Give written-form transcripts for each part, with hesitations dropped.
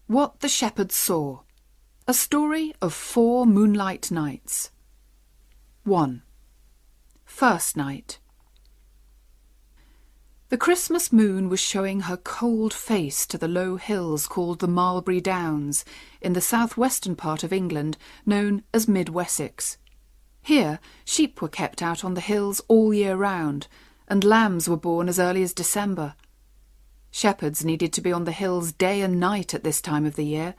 What the Shepherd Saw. A story of 4 moonlight nights. 1. First night. The Christmas moon was showing her cold face to the low hills called the Marlbury Downs in the southwestern part of England, known as Mid-Wessex. Here sheep were kept out on the hills all year round, and lambs were born as early as December. Shepherds needed to be on the hills day and night at this time of the year,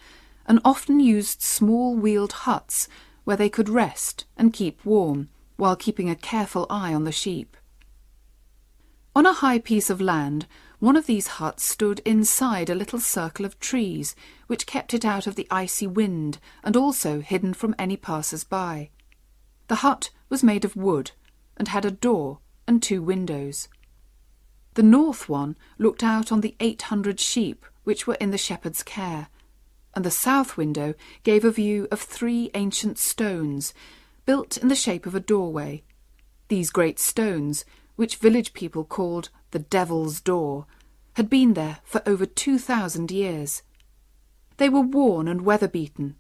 and often used small wheeled huts where they could rest and keep warm while keeping a careful eye on the sheep. On a high piece of land, one of these huts stood inside a little circle of trees, which kept it out of the icy wind and also hidden from any passers-by. The hut was made of wood and had a door and 2 windows. The north one looked out on the 800 sheep which were in the shepherd's care, and the south window gave a view of 3 ancient stones, built in the shape of a doorway. These great stones, which village people called the Devil's Door, had been there for over 2,000 years. They were worn and weather-beaten,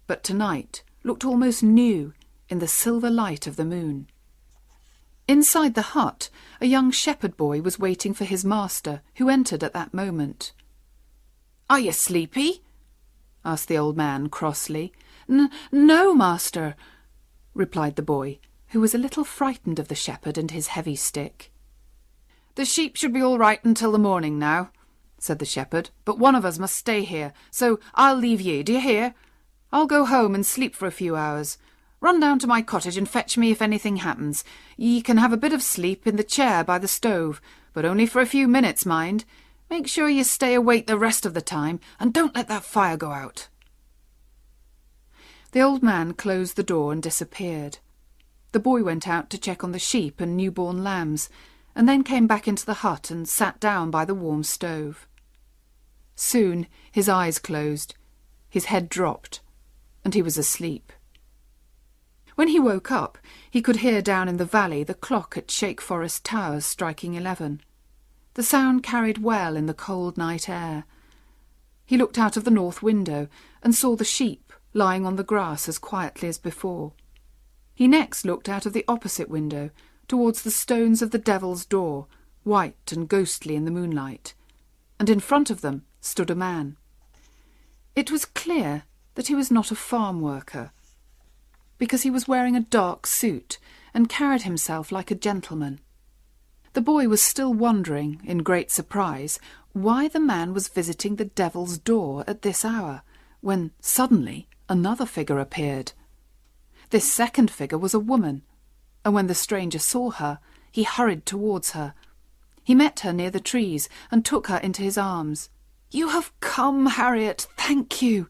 but tonight looked almost new in the silver light of the moon. Inside the hut, a young shepherd boy was waiting for his master, who entered at that moment. "Are you sleepy?" asked the old man crossly. No, master," replied the boy, who was a little frightened of the shepherd and his heavy stick. "The sheep should be all right until the morning now," said the shepherd, "but one of us must stay here, so I'll leave ye, do you hear? I'll go home and sleep for a few hours. Run down to my cottage and fetch me if anything happens. Ye can have a bit of sleep in the chair by the stove, but only for a few minutes, mind. Make sure you stay awake the rest of the time, and don't let that fire go out." The old man closed the door and disappeared. The boy went out to check on the sheep and newborn lambs, and then came back into the hut and sat down by the warm stove. Soon his eyes closed, his head dropped, and he was asleep. When he woke up, he could hear down in the valley the clock at Shake Forest Towers striking 11. The sound carried well in the cold night air. He looked out of the north window and saw the sheep lying on the grass as quietly as before. He next looked out of the opposite window towards the stones of the Devil's Door, white and ghostly in the moonlight, and in front of them stood a man. It was clear that he was not a farm worker, because he was wearing a dark suit and carried himself like a gentleman. The boy was still wondering, in great surprise, why the man was visiting the Devil's Door at this hour, when suddenly another figure appeared. This second figure was a woman, and when the stranger saw her, he hurried towards her. He met her near the trees and took her into his arms. "You have come, Harriet, thank you,"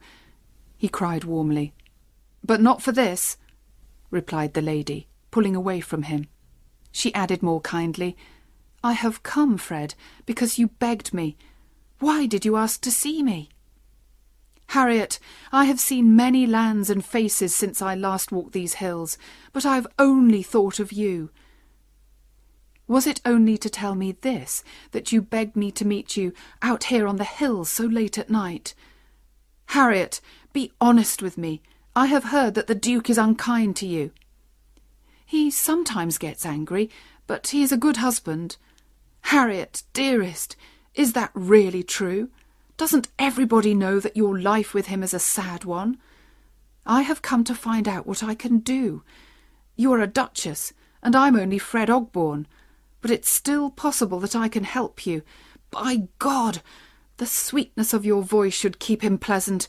he cried warmly. "But not for this," replied the lady, pulling away from him. She added more kindly, "I have come, Fred, because you begged me. Why did you ask to see me?" "Harriet, I have seen many lands and faces since I last walked these hills, but I have only thought of you." "Was it only to tell me this that you begged me to meet you out here on the hills so late at night? Harriet, be honest with me. I have heard that the Duke is unkind to you." "He sometimes gets angry, but he is a good husband." "Harriet, dearest, is that really true? Doesn't everybody know that your life with him is a sad one? I have come to find out what I can do. You are a duchess, and I'm only Fred Ogborne, but it's still possible that I can help you. By God, the sweetness of your voice should keep him pleasant,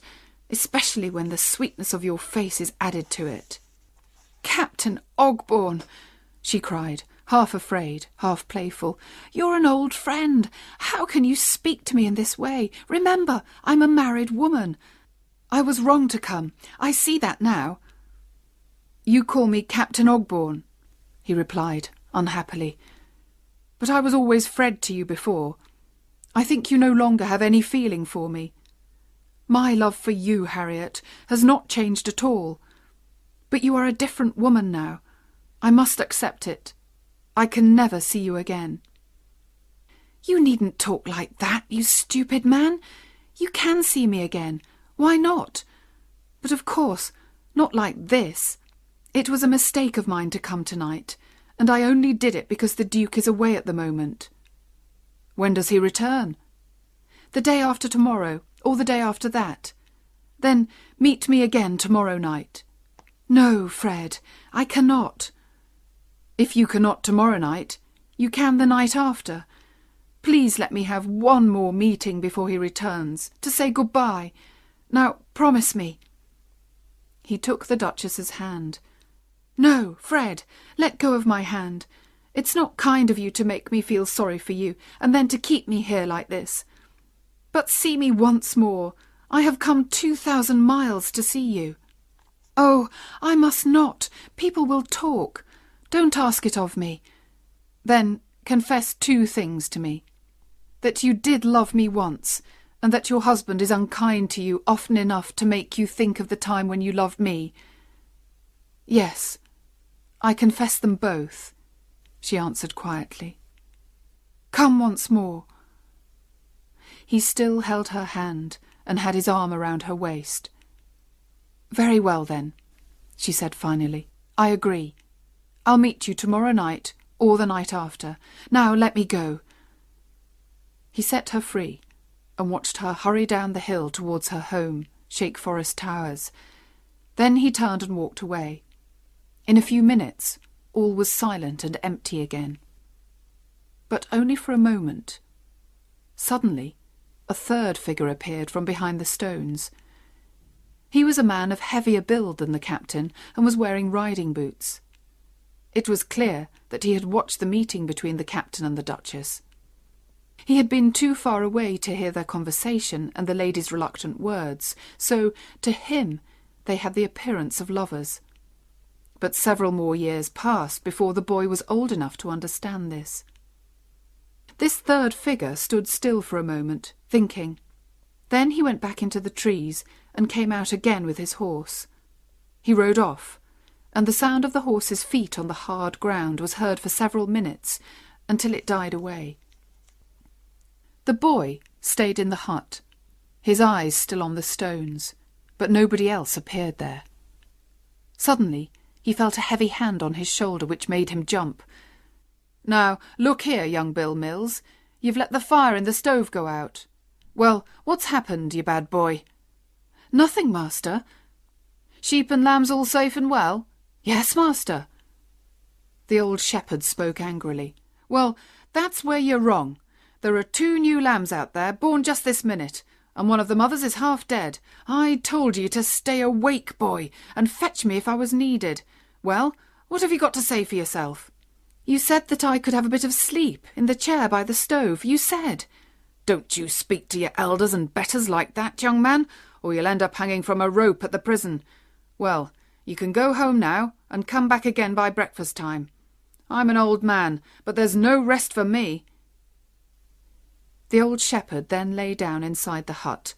especially when the sweetness of your face is added to it." "Captain Ogborne," she cried, half afraid, half playful, "you're an old friend. How can you speak to me in this way? Remember, I'm a married woman. I was wrong to come. I see that now." "You call me Captain Ogborne," he replied, unhappily. "But I was always Fred to you before. I think you no longer have any feeling for me. My love for you, Harriet, has not changed at all. But you are a different woman now. I must accept it. I can never see you again." "You needn't talk like that, you stupid man. You can see me again. Why not? But of course, not like this. It was a mistake of mine to come tonight, and I only did it because the Duke is away at the moment." "When does he return?" "The day after tomorrow, or the day after that. Then meet me again tomorrow night." "No, Fred, I cannot." "If you cannot tomorrow night, you can the night after. Please let me have one more meeting before he returns, to say goodbye. Now, promise me." He took the Duchess's hand. "No, Fred, let go of my hand. It's not kind of you to make me feel sorry for you, and then to keep me here like this. But see me once more. I have come 2,000 miles to see you." "Oh, I must not. People will talk. Don't ask it of me." "Then confess 2 things to me. That you did love me once, and that your husband is unkind to you often enough to make you think of the time when you loved me." "Yes, I confess them both," she answered quietly. "Come once more." He still held her hand and had his arm around her waist. "Very well, then," she said finally. "I agree. I'll meet you tomorrow night or the night after. Now let me go." He set her free and watched her hurry down the hill towards her home, Shake Forest Towers. Then he turned and walked away. In a few minutes, all was silent and empty again. But only for a moment. Suddenly, a 3rd figure appeared from behind the stones. He was a man of heavier build than the captain and was wearing riding boots. It was clear that he had watched the meeting between the captain and the Duchess. He had been too far away to hear their conversation and the lady's reluctant words, so, to him, they had the appearance of lovers. But several more years passed before the boy was old enough to understand this. This 3rd figure stood still for a moment, thinking. Then he went back into the trees and came out again with his horse. He rode off, and the sound of the horse's feet on the hard ground was heard for several minutes, until it died away. The boy stayed in the hut, his eyes still on the stones, but nobody else appeared there. Suddenly he felt a heavy hand on his shoulder which made him jump. "Now, look here, young Bill Mills, you've let the fire in the stove go out. Well, what's happened, you bad boy?" "Nothing, master." "Sheep and lambs all safe and well?" "Yes, master." The old shepherd spoke angrily. "Well, that's where you're wrong. There are 2 new lambs out there, born just this minute, and one of the mothers is half dead. I told you to stay awake, boy, and fetch me if I was needed. Well, what have you got to say for yourself?" "You said that I could have a bit of sleep in the chair by the stove. You said." "Don't you speak to your elders and betters like that, young man, or you'll end up hanging from a rope at the prison. Well, you can go home now and come back again by breakfast time. I'm an old man, but there's no rest for me." The old shepherd then lay down inside the hut,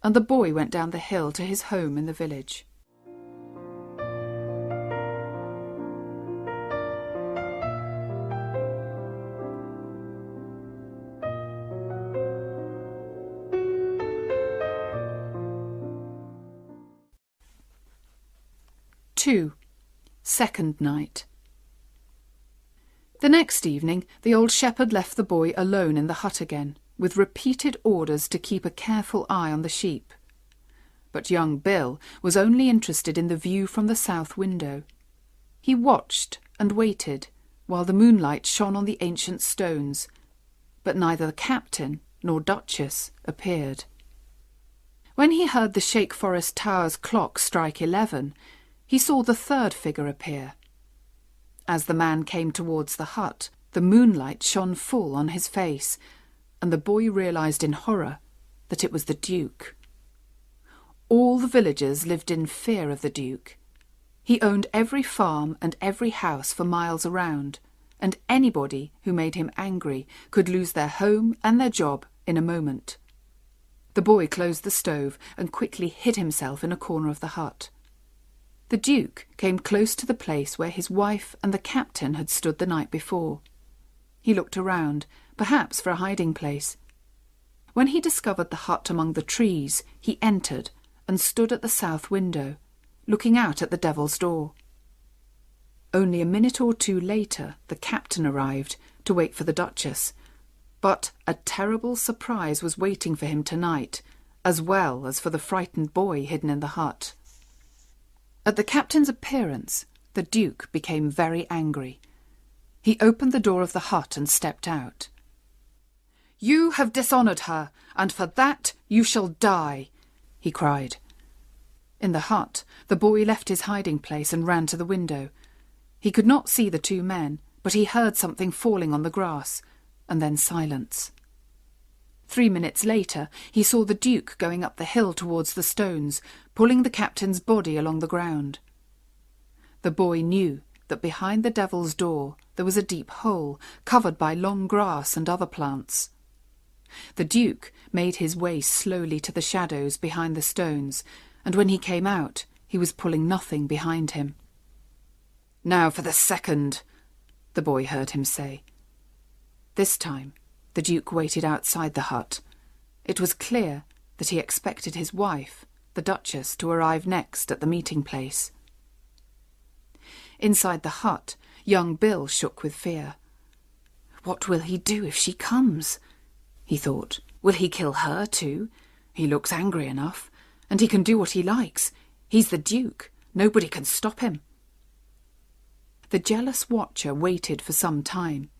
and the boy went down the hill to his home in the village. Two. Second night. The next evening the old shepherd left the boy alone in the hut again, with repeated orders to keep a careful eye on the sheep. But young Bill was only interested in the view from the south window. He watched and waited while the moonlight shone on the ancient stones, but neither the captain nor Duchess appeared. When he heard the Shake Forest Towers clock strike 11, he saw the 3rd figure appear. As the man came towards the hut, the moonlight shone full on his face, and the boy realised in horror that it was the Duke. All the villagers lived in fear of the Duke. He owned every farm and every house for miles around, and anybody who made him angry could lose their home and their job in a moment. The boy closed the stove and quickly hid himself in a corner of the hut. The Duke came close to the place where his wife and the captain had stood the night before. He looked around, perhaps for a hiding place. When he discovered the hut among the trees, he entered and stood at the south window, looking out at the Devil's Door. Only a minute or two later the captain arrived to wait for the Duchess, but a terrible surprise was waiting for him tonight, as well as for the frightened boy hidden in the hut. At the captain's appearance, the Duke became very angry. He opened the door of the hut and stepped out. "You have dishonoured her, and for that you shall die," he cried. In the hut, the boy left his hiding place and ran to the window. He could not see the two men, but he heard something falling on the grass, and then silence. 3 minutes later, he saw the Duke going up the hill towards the stones, pulling the captain's body along the ground. The boy knew that behind the Devil's Door there was a deep hole, covered by long grass and other plants. The Duke made his way slowly to the shadows behind the stones, and when he came out, he was pulling nothing behind him. "Now for the second," the boy heard him say. This time, the Duke waited outside the hut. It was clear that he expected his wife, the Duchess, to arrive next at the meeting place. Inside the hut, young Bill shook with fear. "What will he do if she comes?" he thought. "Will he kill her too? He looks angry enough, and he can do what he likes. He's the Duke. Nobody can stop him." The jealous watcher waited for some time,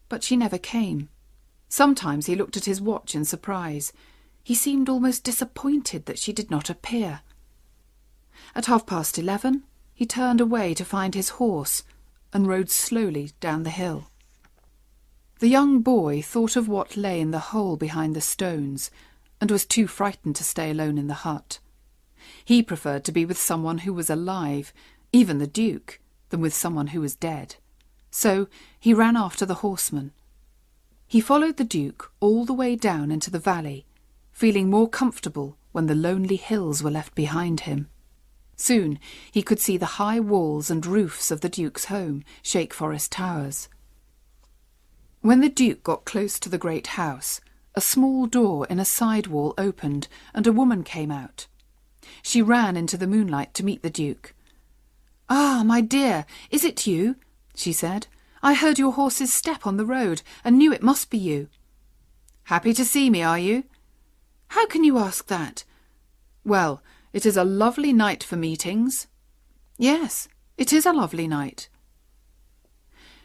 but she never came. Sometimes he looked at his watch in surprise. He seemed almost disappointed that she did not appear. At 11:30, he turned away to find his horse and rode slowly down the hill. The young boy thought of what lay in the hole behind the stones and was too frightened to stay alone in the hut. He preferred to be with someone who was alive, even the Duke, than with someone who was dead. So he ran after the horseman. He followed the Duke all the way down into the valley, feeling more comfortable when the lonely hills were left behind him. Soon he could see the high walls and roofs of the Duke's home, Shake Forest Towers. When the Duke got close to the great house, a small door in a side wall opened and a woman came out. She ran into the moonlight to meet the Duke. "Ah, my dear, is it you?" she said. "I heard your horse's step on the road and knew it must be you." "Happy to see me, are you?" "How can you ask that?" "Well, it is a lovely night for meetings." "Yes, it is a lovely night."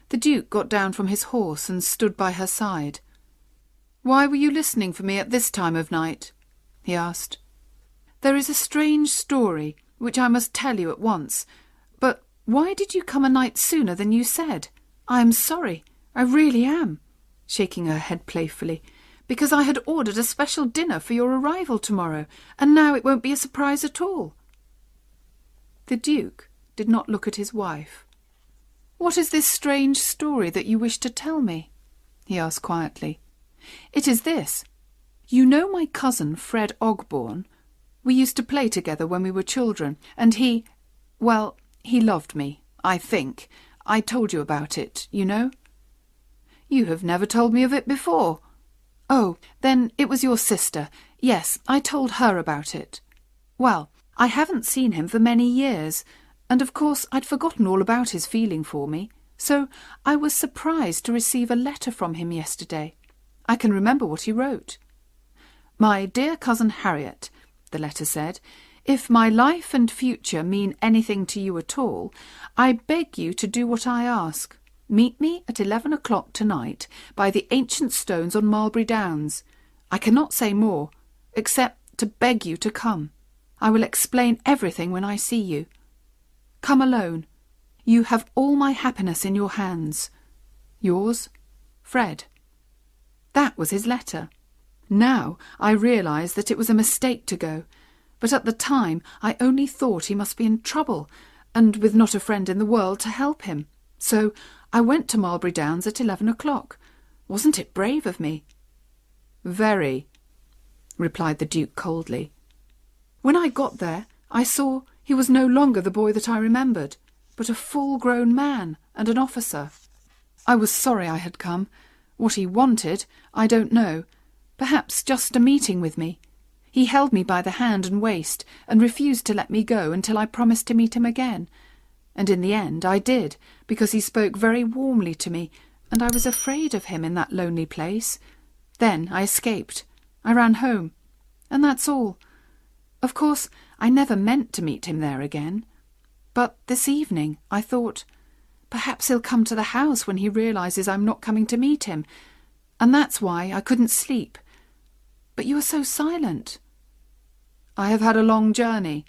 The Duke got down from his horse and stood by her side. "Why were you listening for me at this time of night?" he asked. "There is a strange story which I must tell you at once. But why did you come a night sooner than you said? I am sorry, I really am," shaking her head playfully, "because I had ordered a special dinner for your arrival tomorrow, and now it won't be a surprise at all." The Duke did not look at his wife. "What is this strange story that you wish to tell me?" he asked quietly. "It is this. You know my cousin Fred Ogborn? We used to play together when we were children, and he loved me, I think. I told you about it, you know." "You have never told me of it before." "Oh, then it was your sister. Yes, I told her about it. Well, I haven't seen him for many years, and of course I'd forgotten all about his feeling for me, so I was surprised to receive a letter from him yesterday. I can remember what he wrote. 'My dear cousin Harriet,' the letter said, 'if my life and future mean anything to you at all, I beg you to do what I ask. Meet me at 11 o'clock tonight by the ancient stones on Mulberry Downs. I cannot say more, except to beg you to come. I will explain everything when I see you. Come alone. You have all my happiness in your hands. Yours, Fred.'" That was his letter. Now I realise that it was a mistake to go, but at the time I only thought he must be in trouble, and with not a friend in the world to help him. So I went to Mulberry Downs at 11 o'clock. Wasn't it brave of me?" "Very," replied the Duke coldly. "When I got there, I saw he was no longer the boy that I remembered, but a full-grown man and an officer. I was sorry I had come. What he wanted, I don't know, Perhaps just a meeting with me. He held me by the hand and waist and refused to let me go until I promised to meet him again. And in the end I did, because he spoke very warmly to me, and I was afraid of him in that lonely place. Then I escaped. I ran home. And that's all. Of course, I never meant to meet him there again. But this evening I thought, perhaps he'll come to the house when he realises I'm not coming to meet him, and that's why I couldn't sleep. But you are so silent. I have had a long journey.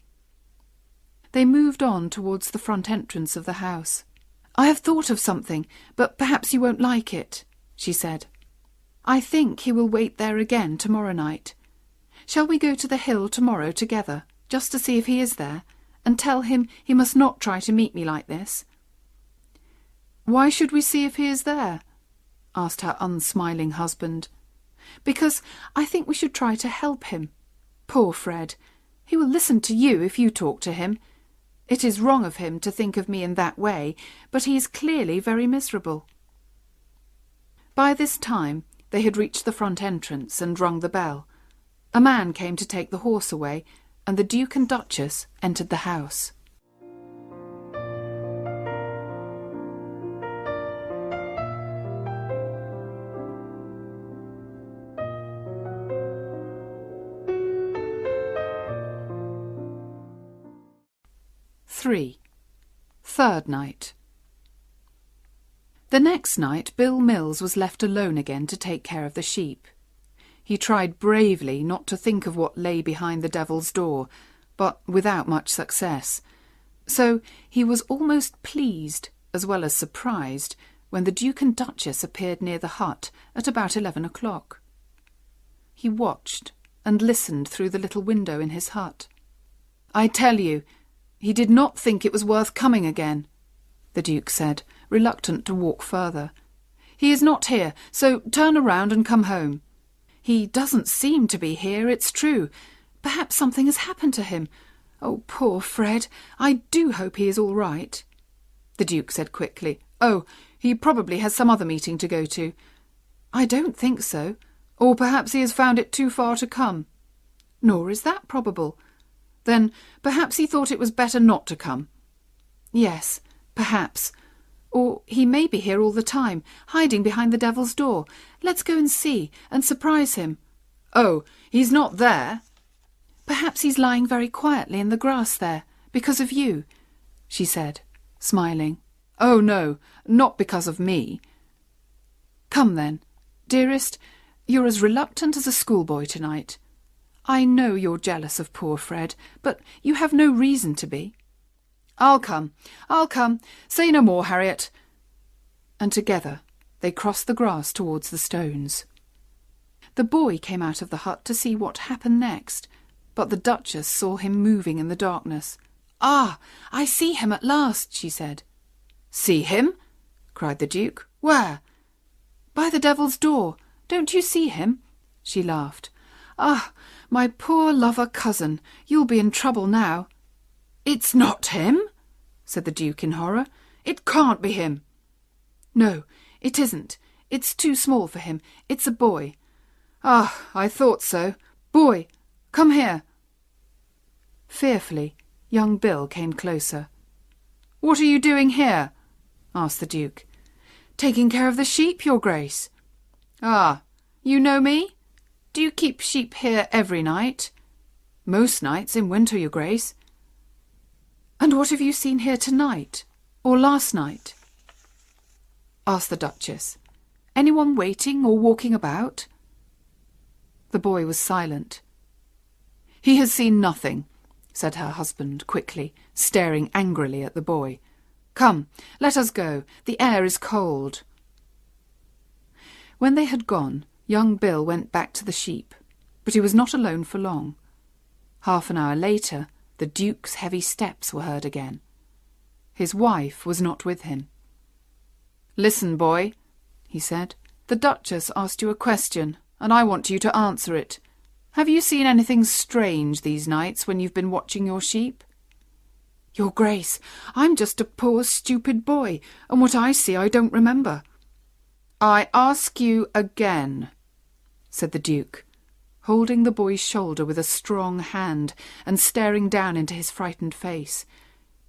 They moved on towards the front entrance of the house. I have thought of something, but perhaps you won't like it, she said. I think he will wait there again tomorrow night. Shall we go to the hill tomorrow together, just to see if he is there, and tell him he must not try to meet me like this? Why should we see if he is there? Asked her unsmiling husband. Because I think we should try to help him. Poor Fred. He will listen to you if you talk to him. It is wrong of him to think of me in that way, but he is clearly very miserable. By this time they had reached the front entrance and rung the bell. A man came to take the horse away, and the Duke and Duchess entered the house. Third night. The next night Bill Mills was left alone again to take care of the sheep. He tried bravely not to think of what lay behind the devil's door, but without much success. So he was almost pleased, as well as surprised, when the Duke and Duchess appeared near the hut at about 11 o'clock. He watched and listened through the little window in his hut. I tell you, he did not think it was worth coming again, the Duke said, reluctant to walk further. He is not here, so turn around and come home. He doesn't seem to be here, it's true. Perhaps something has happened to him. Oh, poor Fred, I do hope he is all right. The Duke said quickly. Oh, he probably has some other meeting to go to. I don't think so. Or perhaps he has found it too far to come. Nor is that probable. Then perhaps he thought it was better not to come. Yes, perhaps. Or he may be here all the time, hiding behind the devil's door. Let's go and see, and surprise him. Oh, he's not there. Perhaps he's lying very quietly in the grass there, because of you, she said, smiling. Oh, no, not because of me. Come then, dearest, you're as reluctant as a schoolboy tonight. I know you're jealous of poor Fred, but you have no reason to be. I'll come. Say no more, Harriet. And together they crossed the grass towards the stones. The boy came out of the hut to see what happened next, but the Duchess saw him moving in the darkness. Ah, I see him at last, she said. See him? Cried the Duke. Where? By the devil's door. Don't you see him? She laughed. Ah, my poor lover cousin, you'll be in trouble now. It's not him, said the Duke in horror. It can't be him. No, it isn't. It's too small for him. It's a boy. Ah, I thought so. Boy, come here. Fearfully, young Bill came closer. What are you doing here? Asked the Duke. Taking care of the sheep, Your Grace. Ah, you know me? Do you keep sheep here every night? Most nights in winter, Your Grace. And what have you seen here tonight, or last night? Asked the Duchess. Anyone waiting or walking about? The boy was silent. He has seen nothing, said her husband quickly, staring angrily at the boy. Come, let us go. The air is cold. When they had gone, young Bill went back to the sheep, but he was not alone for long. Half an hour later, the Duke's heavy steps were heard again. His wife was not with him. Listen, boy, he said. The Duchess asked you a question, and I want you to answer it. Have you seen anything strange these nights when you've been watching your sheep? Your Grace, I'm just a poor stupid boy, and what I see I don't remember. I ask you again, said the Duke, holding the boy's shoulder with a strong hand and staring down into his frightened face.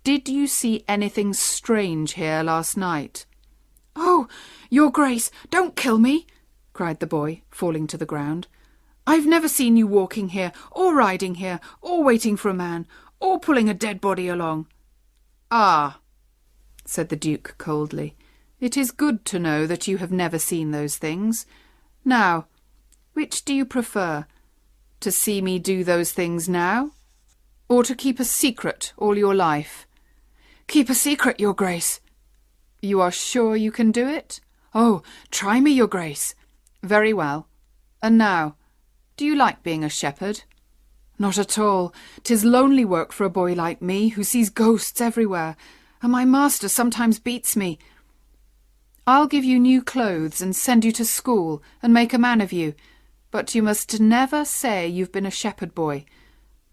"Did you see anything strange here last night?" "Oh, Your Grace, don't kill me!" cried the boy, falling to the ground. "I've never seen you walking here, or riding here, or waiting for a man, or pulling a dead body along." "Ah," said the Duke coldly, "it is good to know that you have never seen those things. Now, which do you prefer? To see me do those things now, or to keep a secret all your life?" "Keep a secret, Your Grace." "You are sure you can do it?" "Oh, try me, Your Grace." "Very well. And now, do you like being a shepherd?" "Not at all. 'Tis lonely work for a boy like me, who sees ghosts everywhere, and my master sometimes beats me." "I'll give you new clothes and send you to school and make a man of you, but you must never say you've been a shepherd boy.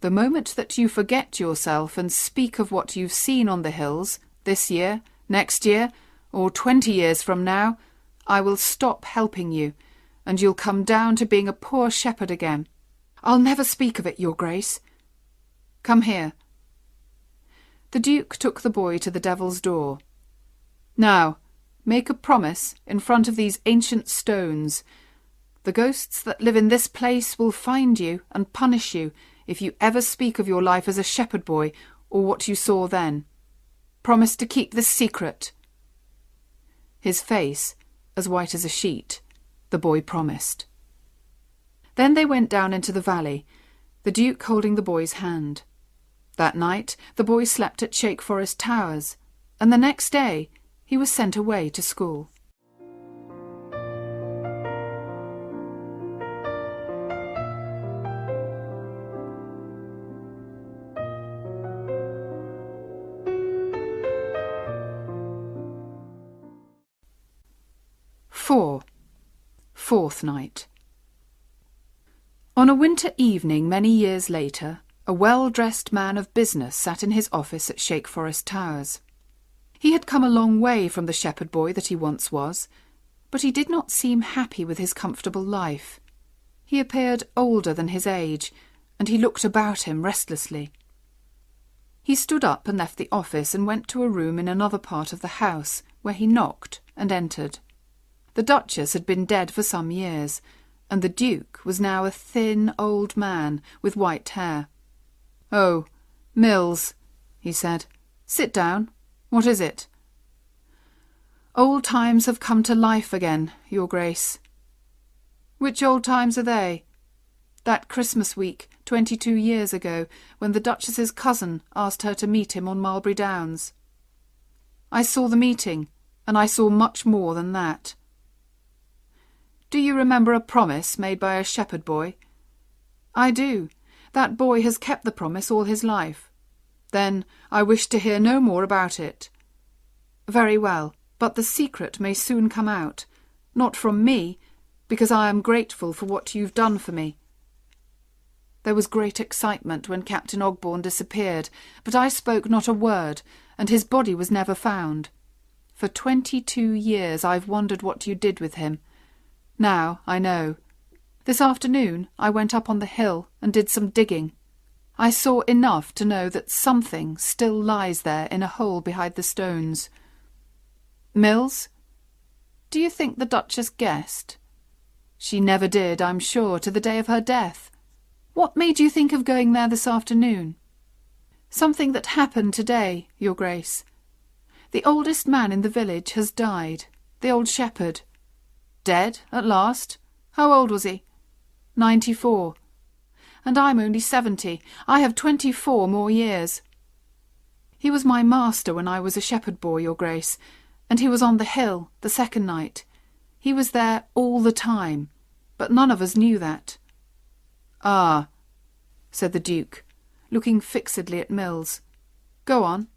The moment that you forget yourself and speak of what you've seen on the hills, this year, next year, or 20 years from now, I will stop helping you, and you'll come down to being a poor shepherd again." "I'll never speak of it, Your Grace." "Come here." The Duke took the boy to the Devil's Door. "Now, make a promise in front of these ancient stones. The ghosts that live in this place will find you and punish you if you ever speak of your life as a shepherd boy or what you saw then. Promise to keep this secret." His face, as white as a sheet, the boy promised. Then they went down into the valley, the Duke holding the boy's hand. That night the boy slept at Shake Forest Towers, and the next day he was sent away to school. Fourth night. On a winter evening many years later, a well-dressed man of business sat in his office at Shake Forest Towers. He had come a long way from the shepherd boy that he once was, but he did not seem happy with his comfortable life. He appeared older than his age, and he looked about him restlessly. He stood up and left the office and went to a room in another part of the house, where he knocked and entered. The Duchess had been dead for some years, and the Duke was now a thin old man with white hair. "Oh, Mills," he said. "Sit down. What is it?" "Old times have come to life again, Your Grace." "Which old times are they?" "That Christmas week, 22 years ago, when the Duchess's cousin asked her to meet him on Mulberry Downs." "I saw the meeting, and I saw much more than that." "Do you remember a promise made by a shepherd boy?" "I do. That boy has kept the promise all his life." "Then I wish to hear no more about it." "Very well, but the secret may soon come out. Not from me, because I am grateful for what you've done for me." There was great excitement when Captain Ogbourne disappeared, but I spoke not a word, and his body was never found. For 22 years I've wondered what you did with him. Now I know. This afternoon I went up on the hill and did some digging. I saw enough to know that something still lies there in a hole behind the stones. Mills, do you think the Duchess guessed? She never did, I'm sure, to the day of her death. What made you think of going there this afternoon? Something that happened today, Your Grace. The oldest man in the village has died, the old shepherd. Dead, at last? How old was he? 94. And I'm only 70. I have 24 more years. He was my master when I was a shepherd boy, Your Grace, and he was on the hill the second night. He was there all the time, but none of us knew that. "Ah," said the Duke, looking fixedly at Mills. "Go on."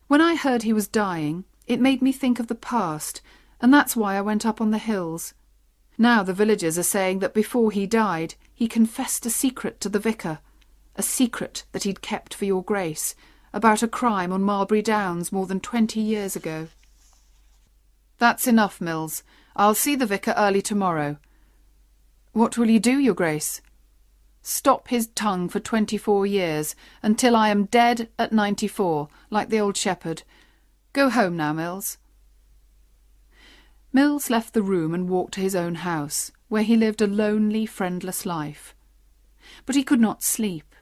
"When I heard he was dying, it made me think of the past, and that's why I went up on the hills. Now the villagers are saying that before he died, he confessed a secret to the vicar, a secret that he'd kept for Your Grace, about a crime on Mulberry Downs more than 20 years ago." "That's enough, Mills. I'll see the vicar early tomorrow." "What will you do, your grace?" "Stop his tongue for 24 years, until I am dead at 94, like the old shepherd. Go home now, Mills." Mills left the room and walked to his own house, where he lived a lonely, friendless life. But he could not sleep,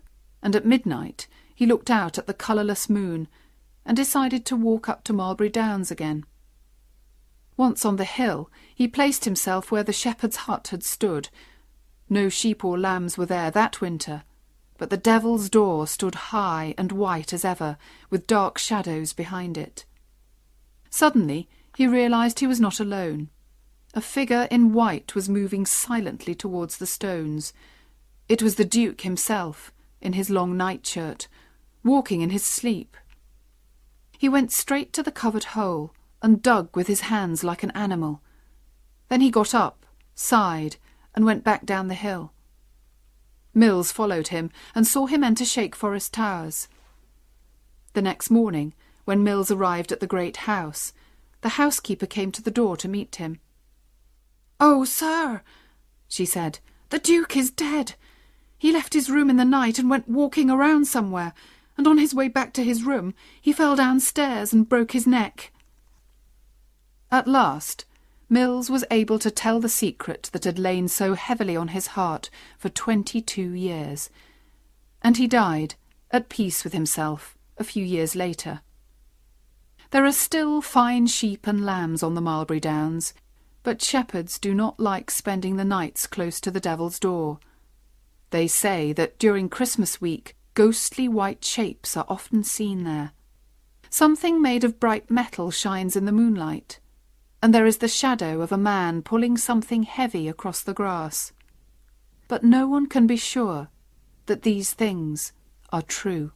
and at midnight he looked out at the colourless moon and decided to walk up to Mulberry Downs again. Once on the hill, he placed himself where the shepherd's hut had stood. No sheep or lambs were there that winter, but the Devil's Door stood high and white as ever, with dark shadows behind it. Suddenly he realised he was not alone. A figure in white was moving silently towards the stones. It was the Duke himself, in his long nightshirt, walking in his sleep. He went straight to the covered hole and dug with his hands like an animal. Then he got up, sighed, and went back down the hill. Mills followed him and saw him enter Shake Forest Towers. The next morning, when Mills arrived at the great house, the housekeeper came to the door to meet him. "Oh, sir," she said, "the Duke is dead. He left his room in the night and went walking around somewhere, and on his way back to his room he fell downstairs and broke his neck." At last, Mills was able to tell the secret that had lain so heavily on his heart for 22 years, and he died, at peace with himself, a few years later. There are still fine sheep and lambs on the Mulberry Downs, but shepherds do not like spending the nights close to the Devil's Door. They say that during Christmas week, ghostly white shapes are often seen there. Something made of bright metal shines in the moonlight, and there is the shadow of a man pulling something heavy across the grass. But no one can be sure that these things are true.